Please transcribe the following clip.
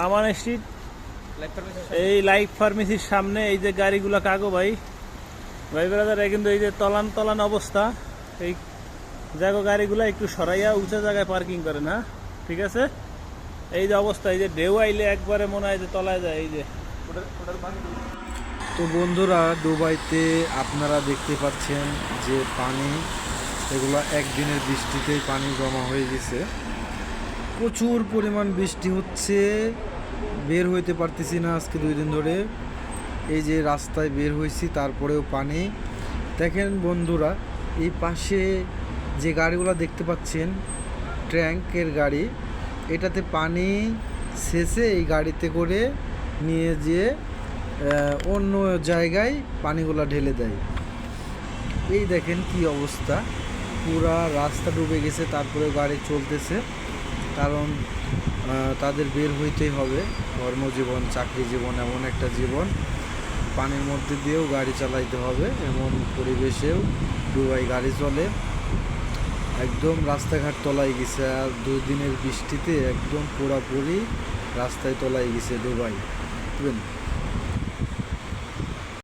আমান street এই life ফার্মেসির সামনে এই যে গাড়িগুলো কাগো ভাই ভাই ব্রাদার, কিন্তু এই যে তলান তলান অবস্থা, এই জায়গা গাড়িগুলো একটু সরাইয়া উঁচা জায়গায় পার্কিং করেন, হ্যাঁ ঠিক আছে। এই যে অবস্থা, এই যে ঢেউ আইলে একবারে মনে হয় যে তলায় যায়। এই যে তো বন্ধুরা, দুবাইতে আপনারা দেখতে পাচ্ছেন যে পানি, এগুলো একদিনের বৃষ্টিতেই পানি জমা হয়ে গেছে। প্রচুর পরিমাণ বৃষ্টি হচ্ছে, বের হইতে পারতেছি না আজকে 2 দিন ধরে। এই যে রাস্তায় বের হয়েছি, তারপরেও পানি। দেখেন বন্ধুরা, এই পাশে যে গাড়িগুলো দেখতে পাচ্ছেন ট্যাঙ্কের গাড়ি, এটাতে পানি শেষে এই গাড়িতে করে নিয়ে যেয়ে অন্য জায়গায় পানিগুলো ঢেলে দেয়। এই দেখেন কি অবস্থা, পুরা রাস্তা ডুবে গেছে, তারপরে গাড়ি চলতেছে, কারণ তাদের বের হইতেই হবে। কর্মজীবন, চাকরি জীবন, এমন একটা জীবন, পানির মধ্যে দিয়েও গাড়ি চালাইতে হবে, এমন পরিবেশেও দুবাই গাড়ি চলে। একদম রাস্তাঘাট তলায় গেছে, আর 2 দিনের বৃষ্টিতে একদম পুরাপুরি রাস্তায় তলায় গেছে দুবাই, বুঝলেন।